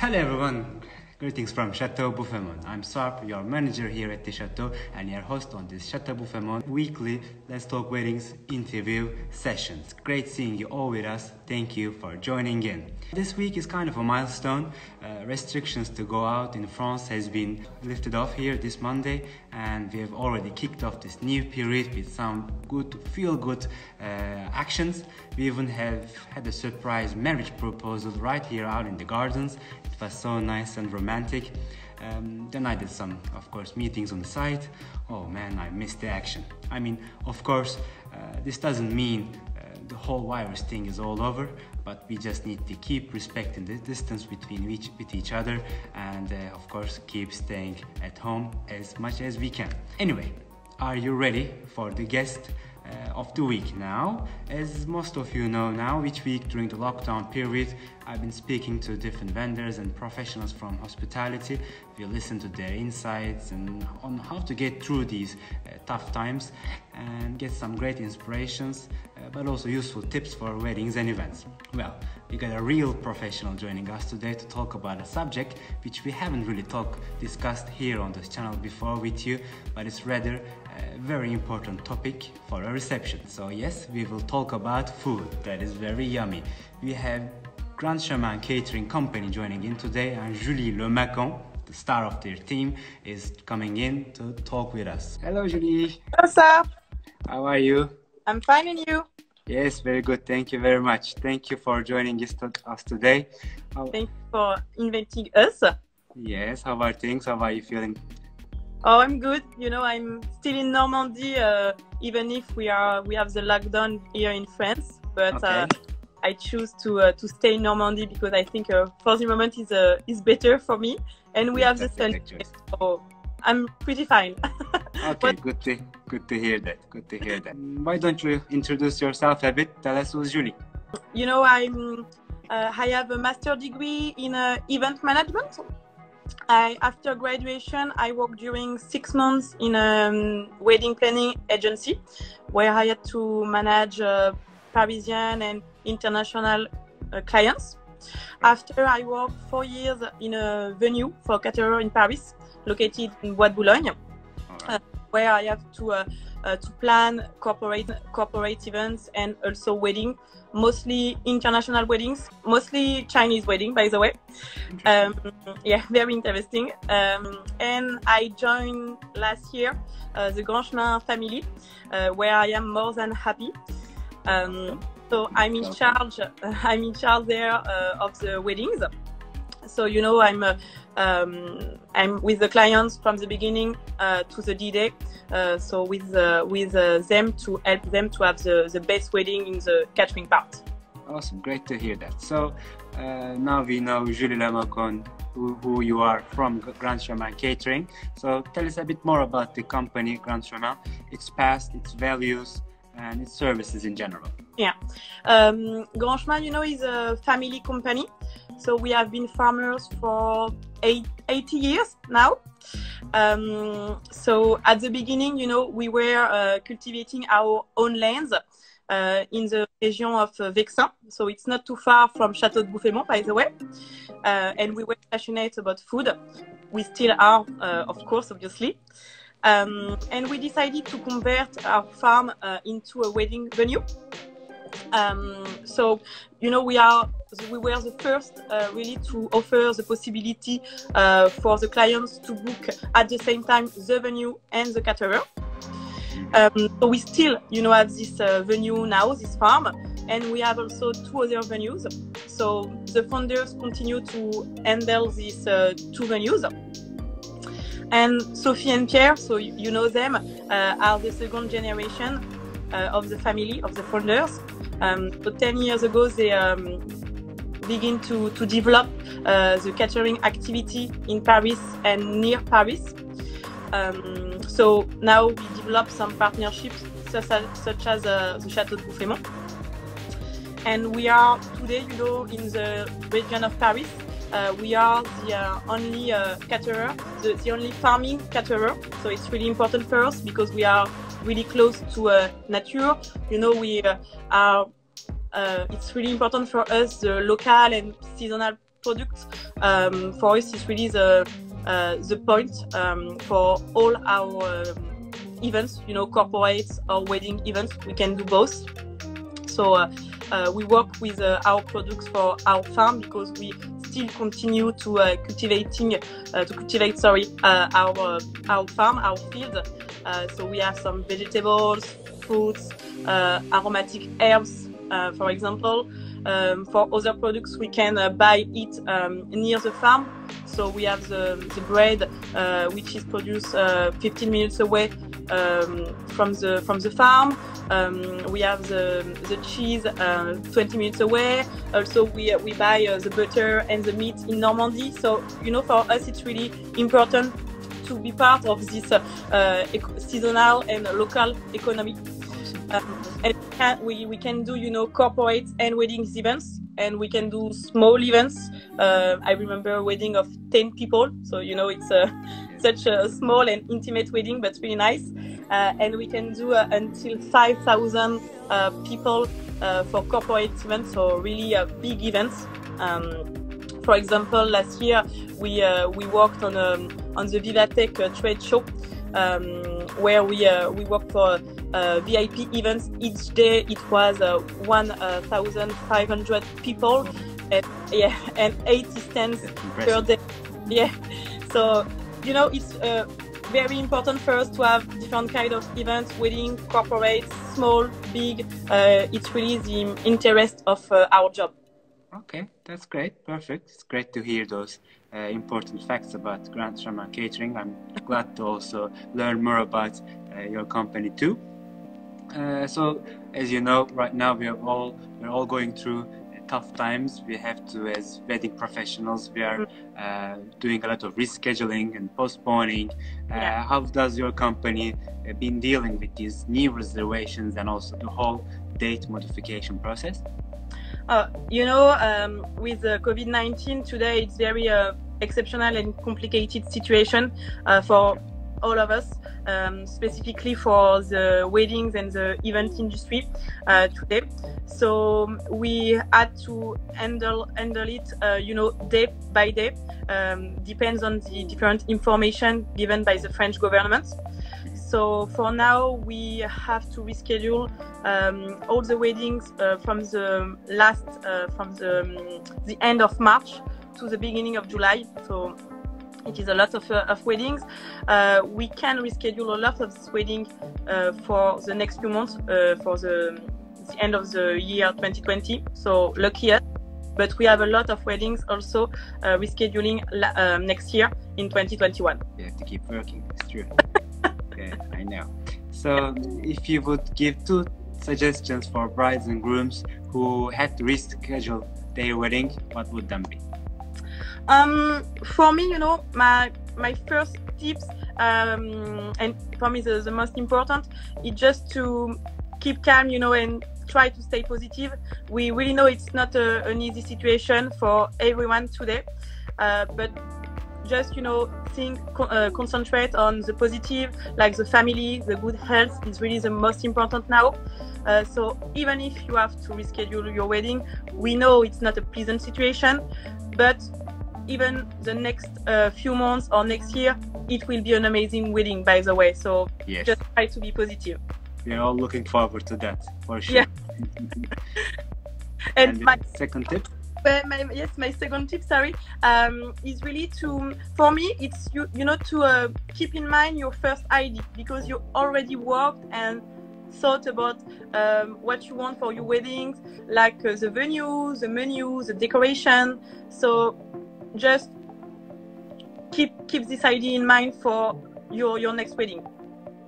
Hello everyone, greetings from Chateau Bouffemont. I'm Sarp, your manager here at the Chateau and your host on this Chateau Bouffemont weekly Let's Talk Weddings interview sessions. Great seeing you all with us. Thank you for joining in. This week is kind of a milestone. Restrictions to go out in France has been lifted off here this Monday, and we have already kicked off this new period with some good, feel-good actions. We even have had a surprise marriage proposal right here out in the gardens. It was so nice and romantic. Then I did some, of course, meetings on the site. Oh man, I missed the action. I mean, of course, this doesn't mean the whole virus thing is all over, but we just need to keep respecting the distance between each other and of course keep staying at home as much as we can. Anyway, are you ready for the guest of the week now? As most of you know now, each week during the lockdown period I've been speaking to different vendors and professionals from hospitality. We listen to their insights and on how to get through these tough times and get some great inspirations, but also useful tips for weddings and events. Well, we got a real professional joining us today to talk about a subject which we haven't really discussed here on this channel before with you, but it's rather a very important topic for a reception. So yes, we will talk about food that is very yummy. We have Grand Chemin Catering company joining in today, and Julie Lemaçon, the star of their team, is coming in to talk with us. Hello Julie. What's up? How are you? I'm fine, and you? Yes, very good. Thank you very much. Thank you for joining us today. Thank you for inviting us. Yes, how are things? How are you feeling? Oh, I'm good. You know, I'm still in Normandy, even if we have the lockdown here in France. But okay. I choose to stay in Normandy because I think for the moment is better for me, and we have the sun, so I'm pretty fine. Okay, good to hear that. Good to hear that. Why don't you introduce yourself a bit? Tell us who's Julie. You know, I have a master's degree in event management. After graduation, I worked during 6 months in a wedding planning agency where I had to manage Parisian and international clients. After, I worked 4 years in a venue for Caterer in Paris, located in Bois de Boulogne, where I have to plan corporate events and also weddings, mostly international weddings, mostly Chinese wedding, by the way. Yeah, very interesting. And I joined last year the Grand Chemin family, where I am more than happy. So I'm in charge. I'm in charge there of the weddings. So you know, I'm with the clients from the beginning to the D-Day. So with them to help them to have the best wedding in the catering part. Awesome, great to hear that. So now we know Julie Lemaçon, who you are from Grand Chemin Catering. So tell us a bit more about the company Grand Chemin, its past, its values, and its services in general. Yeah, Grand Chemin, you know, is a family company. So we have been farmers for 80 years now. So at the beginning, you know, we were cultivating our own lands in the region of Vexin. So it's not too far from Chateau de Bouffemont, by the way. And we were passionate about food. We still are, of course, obviously. And we decided to convert our farm into a wedding venue. So, you know, we were the first really to offer the possibility for the clients to book at the same time the venue and the caterer. So we still, you know, have this venue now, this farm, and we have also 2 other venues. So the founders continue to handle these 2 venues. And Sophie and Pierre, so you know them, are the second generation of the family, of the founders. So 10 years ago, they begin to develop the catering activity in Paris and near Paris. So now we develop some partnerships such as the Chateau de Bouffemont. And we are today, you know, in the region of Paris. We are the only caterer, the only farming caterer. So it's really important for us because we are really close to nature. You know, we are. It's really important for us the local and seasonal products. For us, it's really the point for all our events, you know, corporates or wedding events. We can do both. So we work with our products for our farm because we still continue to cultivate our farm, our field. So we have some vegetables, fruits, aromatic herbs, for example. For other products, we can buy it near the farm. So we have the bread, which is produced 15 minutes away from the farm. We have the cheese 20 minutes away. Also, we buy the butter and the meat in Normandy. So, you know, for us, it's really important to be part of this seasonal and local economy. And we can do, you know, corporate and weddings events, and we can do small events. I remember a wedding of 10 people, so you know it's such a small and intimate wedding, but really nice. And we can do until 5,000 people for corporate events, so really big events. For example, last year we worked on the Vivatech trade show, where we worked for VIP events. Each day it was 1,500 people, and 80 stands per day. Yeah, so you know it's very important for us to have different kind of events, wedding, corporate, small, big. It's really the interest of our job. Okay, that's great. Perfect. It's great to hear those important facts about Grand Chemin Catering. I'm glad to also learn more about your company too. So, as you know, right now we're all going through tough times. We have to, as wedding professionals, we are doing a lot of rescheduling and postponing. How does your company been dealing with these new reservations and also the whole date modification process? You know, with COVID-19 today, it's very exceptional and complicated situation for all of us, specifically for the weddings and the event industry today. So we had to handle it, you know, day by day. Depends on the different information given by the French government. So for now, we have to reschedule all the weddings from the end of March to the beginning of July. So it is a lot of weddings. We can reschedule a lot of this wedding for the next few months, for the end of the year 2020. So lucky us. But we have a lot of weddings also rescheduling next year in 2021. You have to keep working, it's true. Yeah, I know. So if you would give 2 suggestions for brides and grooms who had to reschedule their wedding, what would them be? For me, you know, my first tips, and for me the most important, is just to keep calm, you know, and try to stay positive. We really know it's not an easy situation for everyone today, but just, you know, concentrate on the positive, like the family, the good health is really the most important now. So even if you have to reschedule your wedding, we know it's not a pleasant situation, but even the next few months or next year, it will be an amazing wedding, by the way. So yes, just try to be positive. We're all looking forward to that, for sure. Yeah. and my second tip? My second tip, is really for me, it's you know, to keep in mind your first idea, because you already worked and thought about what you want for your weddings, like the venue, the menu, the decoration. So just keep this idea in mind for your next wedding.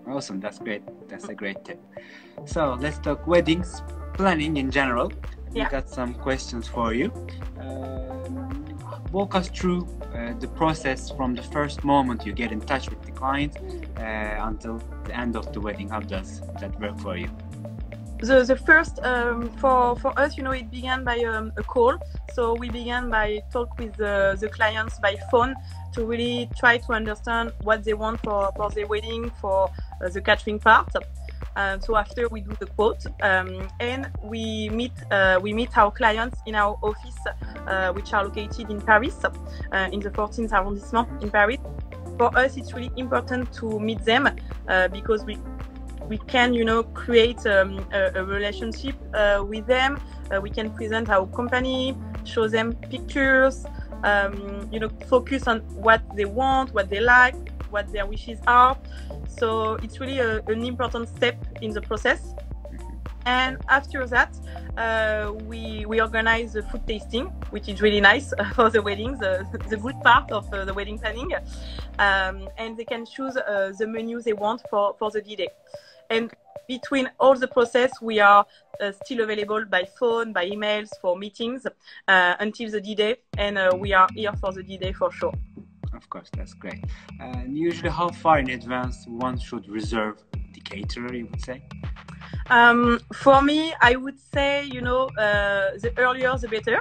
Awesome, that's great. That's a great tip. So let's talk weddings planning in general. We got some questions for you. Walk us through the process from the first moment you get in touch with the client until the end of the wedding. How does that work for you? The first, for us, you know, it began by a call. So we began by talk with the clients by phone to really try to understand what they want for their wedding, for the catering part. So after we do the quote, and we meet our clients in our office, which are located in Paris, in the 14th arrondissement in Paris. For us, it's really important to meet them because we can, create a relationship with them. We can present our company, show them pictures, focus on what they want, what they like, what their wishes are. So it's really an important step in the process. And after that, we organize the food tasting, which is really nice for the weddings, the good part of the wedding planning. And they can choose the menu they want for the D-Day. And between all the process, we are still available by phone, by emails, for meetings until the D-Day. And we are here for the D-Day for sure. Of course, that's great. And usually, how far in advance one should reserve the caterer, you would say? For me, I would say, the earlier the better.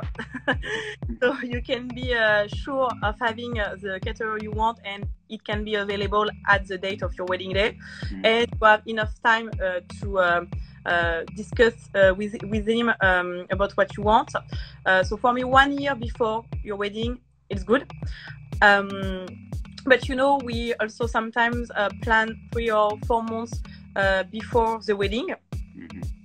So you can be sure of having the caterer you want, and it can be available at the date of your wedding day. And you have enough time to discuss with him about what you want. So for me, 1 year before your wedding, it's good. But we also sometimes plan 3 or 4 months before the wedding.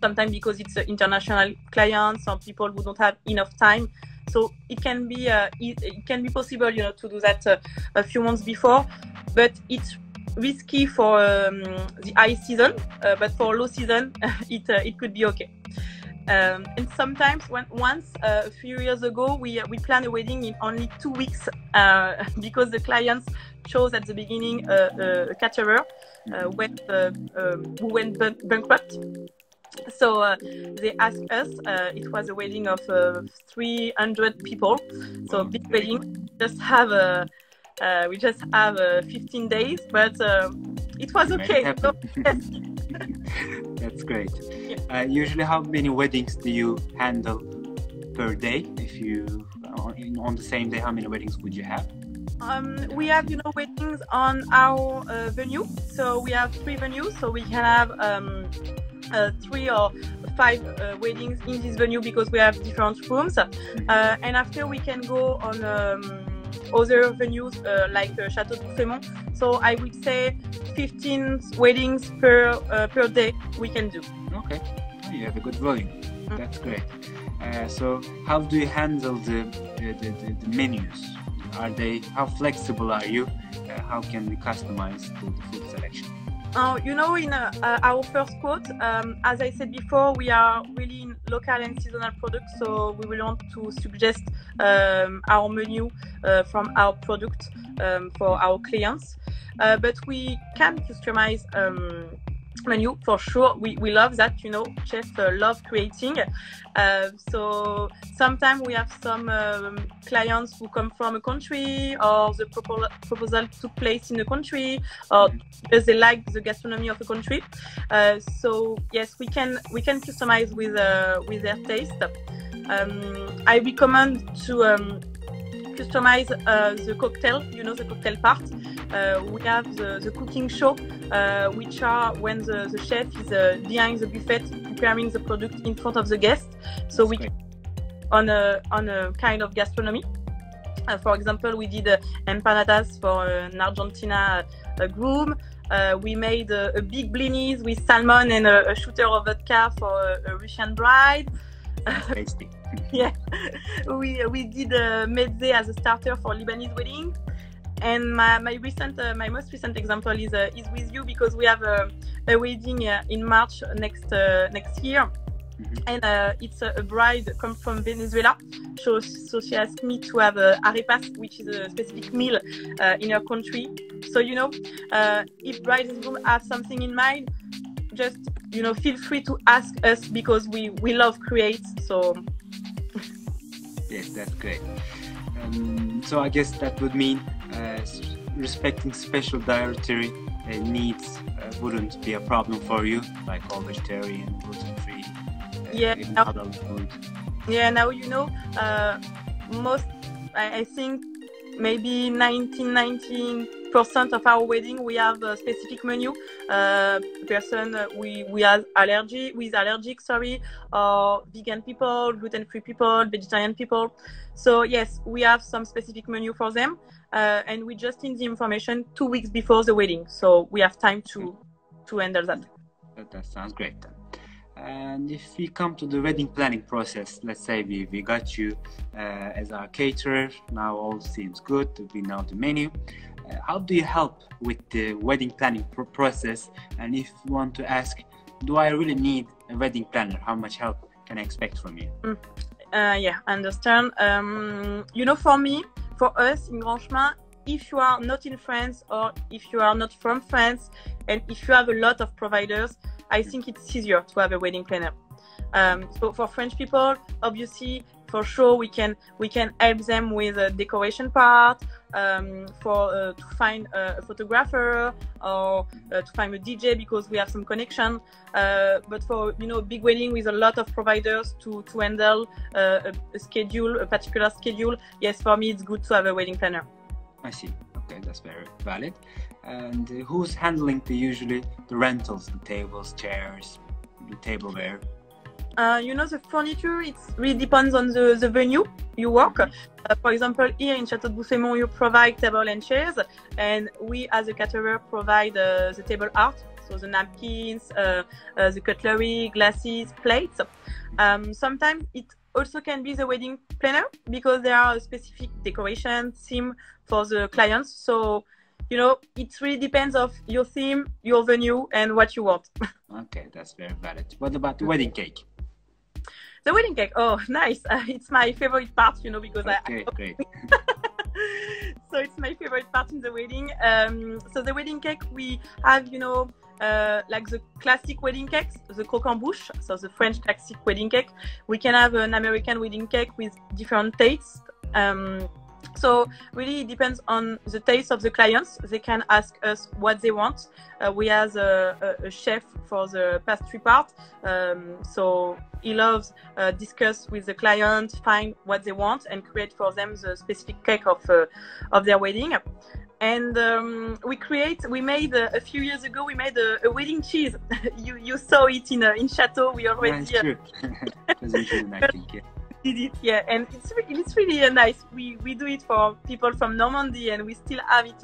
Sometimes because it's an international client, some people who don't have enough time. So it can be possible, to do that a few months before, but it's risky for the high season. But for low season, it could be okay. And sometimes once a few years ago, we planned a wedding in only 2 weeks because the clients chose at the beginning a caterer who went bankrupt. So they asked us. It was a wedding of 300 people, so big wedding. We just have 15 days, but it was okay. So, yes. That's great. Yeah. Usually, how many weddings do you handle per day? If you on the same day, how many weddings would you have? We have, weddings on our venue. So we have 3 venues. So we can have 3 or 5 weddings in this venue because we have different rooms. And after we can go on other venues like Château de Bouffaimont. So I would say 15 weddings per day we can do. Okay, you have a good volume. That's great. So how do you handle the menus? How flexible are you? How can we customize the food selection? In our first quote, as I said before, we are really in local and seasonal products, so we will want to suggest our menu from our product for our clients. But we can customize menu for sure. We love that, chefs love creating. So sometimes we have some clients who come from a country, or the proposal took place in a country, or because they like the gastronomy of a country. So yes, we can customize with their taste. I recommend to customize the cocktail, the cocktail part. We have the cooking show, which are when the chef is behind the buffet preparing the product in front of the guest. So we can on a kind of gastronomy. For example, we did empanadas for an Argentina groom. We made a big blinis with salmon and a shooter of vodka for a Russian bride. Tasty. Yeah, we did mezze as a starter for Lebanese wedding. And my most recent example is with you, because we have a wedding in March next year. And it's a bride come from Venezuela, so she asked me to have arepas, which is a specific meal in her country. So if brides in the room have something in mind, just feel free to ask us, because we love create. So yes, that's great. So I guess that would mean respecting special dietary needs wouldn't be a problem for you, like all vegetarian, gluten-free. Yeah, food. Yeah, now most, I think maybe 99% 50% of our wedding, we have a specific menu. Person we have allergic, or vegan people, gluten-free people, vegetarian people. So yes, we have some specific menu for them, and we just need the information 2 weeks before the wedding, so we have time to handle that. That sounds great. And if we come to the wedding planning process, let's say we got you as our caterer, now all seems good, we know the menu. How do you help with the wedding planning process? And if you want to ask, do I really need a wedding planner? How much help can I expect from you? Yeah, I understand. For us in Grand Chemin, if you are not in France or if you are not from France, and if you have a lot of providers, I think it's easier to have a wedding planner. So for French people, obviously, for sure, we can help them with the decoration part, to find a photographer, or to find a DJ because we have some connection. But for big wedding with a lot of providers to handle a particular schedule, yes, for me it's good to have a wedding planner. I see. Okay, that's very valid. And who's handling usually the rentals, the tables, chairs, the tableware? The furniture, it really depends on the venue you work. For example, here in Château de Bouffaimont, you provide table and chairs, and we as a caterer provide the table art, so the napkins, the cutlery, glasses, plates. Sometimes it also can be the wedding planner because there are a specific decoration theme for the clients. So, it really depends of your theme, your venue, and what you want. Okay, that's very valid. What about the wedding cake? The wedding cake, oh, nice. It's my favorite part, because great. So it's my favorite part in the wedding. So the wedding cake, we have, like the classic wedding cakes, the croquembouche, so the French classic wedding cake. We can have an American wedding cake with different tastes. So really it depends on the taste of the clients. They can ask us what they want. We have a chef for the pastry part. So he loves discuss with the client, find what they want, and create for them the specific cake of their wedding. And we made a few years ago, we made a wedding cheese. you saw it in Chateau. We already true. It was really nice, yeah. Did it, yeah, and it's really nice. We do it for people from Normandy, and we still have it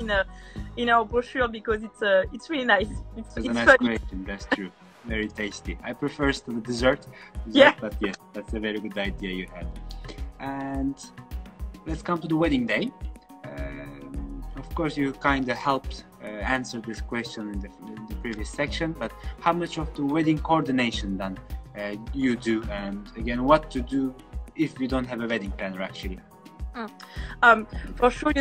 in our brochure because it's really nice. It's a nice fun. creation, that's true. Very tasty. I prefer the dessert, yeah. But yes, that's a very good idea you had. And let's come to the wedding day. Of course, you kind of helped answer this question in the previous section, but how much of the wedding coordination then you do, and again, what to do if we don't have a wedding planner actually? For sure,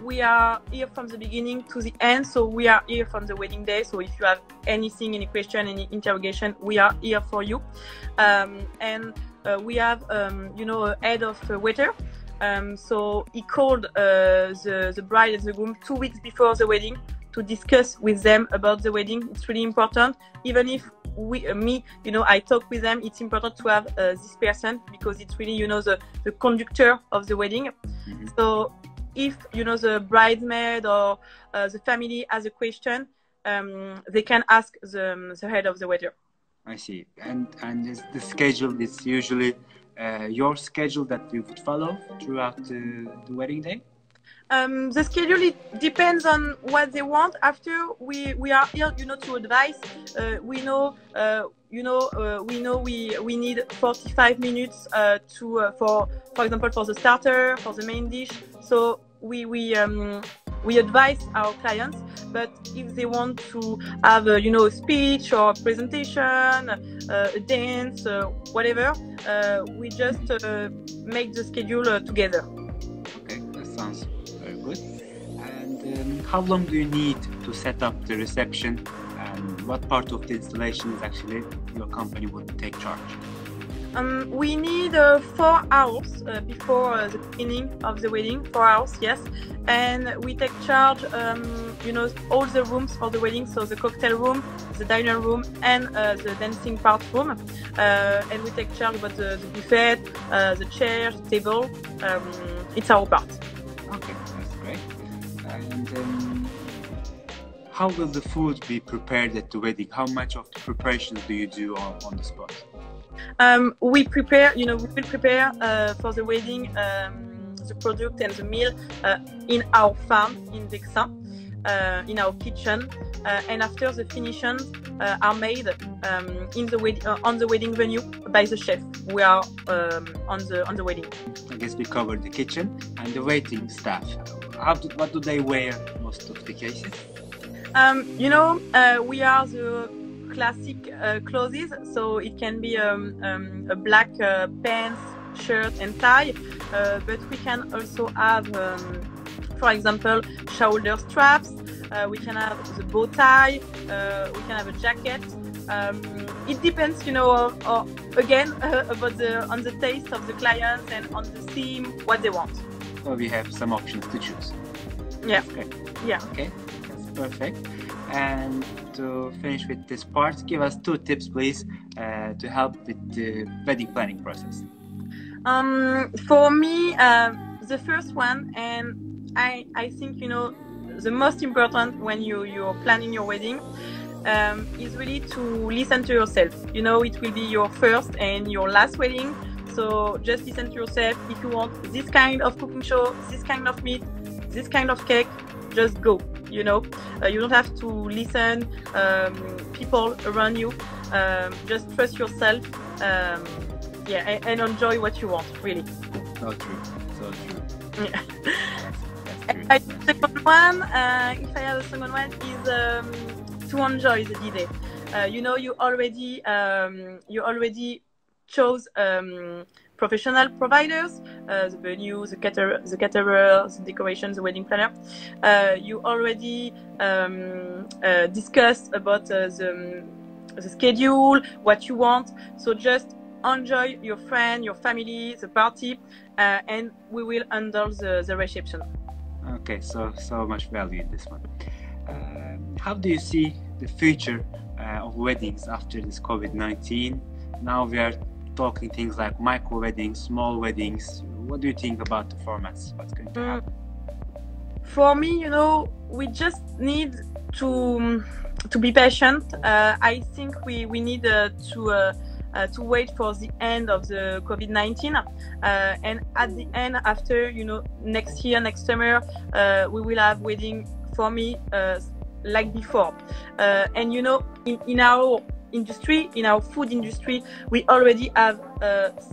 we are here from the beginning to the end, so we are here from the wedding day. So if you have anything, any question, any interrogation, we are here for you. And we have, a head of waiter. So he called the bride and the groom 2 weeks before the wedding to discuss with them about the wedding. It's really important. Even if I talk with them, it's important to have this person because it's really, the conductor of the wedding. Mm-hmm. So if, the bridesmaid or the family has a question, they can ask the head of the waiter. I see. And the schedule is usually your schedule that you would follow throughout the wedding day? The schedule, it depends on what they want. After we are here, to advise. We know we need 45 minutes for example, for the starter, for the main dish. So we advise our clients. But if they want to have a speech or a presentation, a dance, whatever, we just make the schedule together. Okay, that sounds very good. And how long do you need to set up the reception, and what part of the installation is actually your company would take charge? We need 4 hours before the beginning of the wedding. 4 hours, yes, and we take charge, all the rooms for the wedding, so the cocktail room, the dinner room, and the dancing part room, and we take charge about the buffet, the chair, the table. It's our part. Okay, that's great. And how will the food be prepared at the wedding? How much of the preparations do you do on the spot? We prepare, we will prepare for the wedding the product and the meal in our farm in Vexin, in our kitchen, and after the finishes are made in the on the wedding venue by the chef. We are on the wedding. I guess we covered the kitchen and the waiting staff. What do they wear most of the cases? We are the classic clothes, so it can be a black pants, shirt and tie, but we can also have, for example, shoulder straps, we can have the bow tie, we can have a jacket. It depends, again, about on the taste of the clients and on the theme, what they want. So we have some options to choose. Yeah. Okay. Yeah. Okay, that's perfect. And to finish with this part, give us 2 tips, please, to help with the wedding planning process. For me, the first one, and I think, the most important when you're planning your wedding, is really to listen to yourself. It will be your first and your last wedding. So just listen to yourself. If you want this kind of cooking show, this kind of meat, this kind of cake, just go. You don't have to listen people around you. Just trust yourself. And enjoy what you want, really. So true. Yeah. That's the second one, if I have a second one, is to enjoy the D-Day. You already chose professional providers, the venue, the caterer, the decorations, the wedding planner. You already discussed about the schedule, what you want. So just enjoy your friend, your family, the party, and we will handle the reception. Okay, so much value in this one. How do you see the future of weddings after this COVID-19? Now we are talking things like micro weddings, small weddings. What do you think about the formats? What's going to happen? For me, we just need to be patient. I think we need to wait for the end of the COVID-19, and at the end, after next year, next summer, we will have wedding for me like before. And in our industry, in our food industry, we already have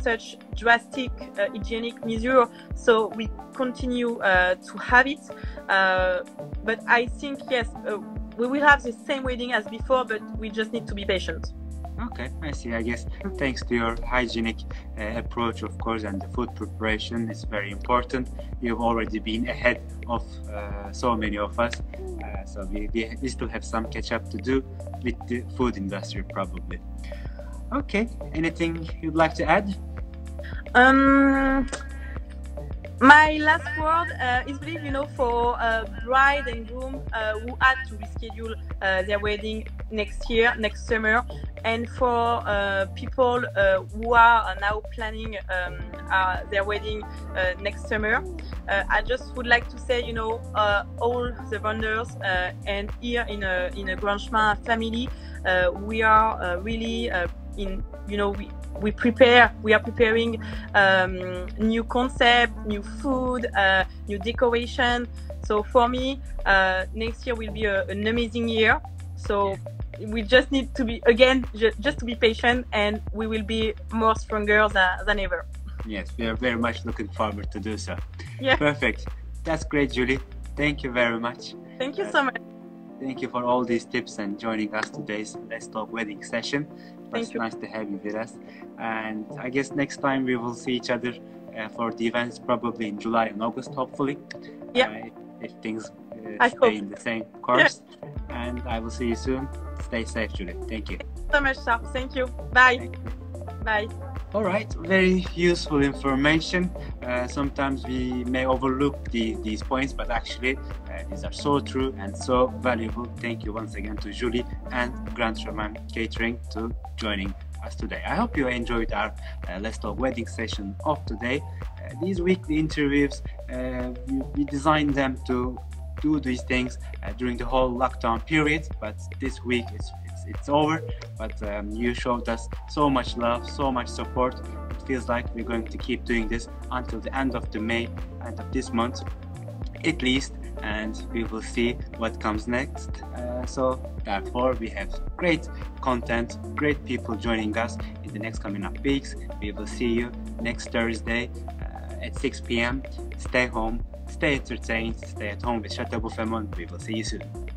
such drastic hygienic measures, so we continue to have it. But I think yes, we will have the same wedding as before, but we just need to be patient. Okay, I see. I guess thanks to your hygienic approach, of course, and the food preparation is very important. You've already been ahead of so many of us, so we still have some catch up to do with the food industry, probably. Okay, anything you'd like to add? My last word is really, for bride and groom who had to reschedule their wedding next year, next summer, and for people who are now planning their wedding next summer. I just would like to say, all the vendors and here in a Grand Chemin family, we are really we are preparing new concept, new food, new decoration. So for me, next year will be an amazing year. So we just need to be, again, just to be patient, and we will be more stronger than ever. Yes, we are very much looking forward to do so. Yeah. Perfect. That's great, Julie. Thank you very much. Thank you so much. Thank you for all these tips and joining us today's Let's Talk Wedding session. It's nice to have you with us. And I guess next time we will see each other for the events, probably in July and August, hopefully. Yeah. If things stay in the same course. Yeah. And I will see you soon. Stay safe, Julie. Thank you. Thank you so much, sir. Thank you. Bye. Thank you. Bye. All right, very useful information. Sometimes we may overlook these points, but actually these are so true and so valuable. Thank you once again to Julie and Grand Chemin Catering to joining us today. I hope you enjoyed our Let's Talk Wedding session of today. These weekly interviews, we designed them to do these things during the whole lockdown period, but this week it's over. But you showed us so much love, so much support. It feels like we're going to keep doing this until the end of this month at least, and we will see what comes next. So therefore we have great content, great people joining us in the next coming up weeks. We will see you next Thursday at 6 p.m. Stay home, stay entertained, stay at home with Chateau Buffemont. We will see you soon.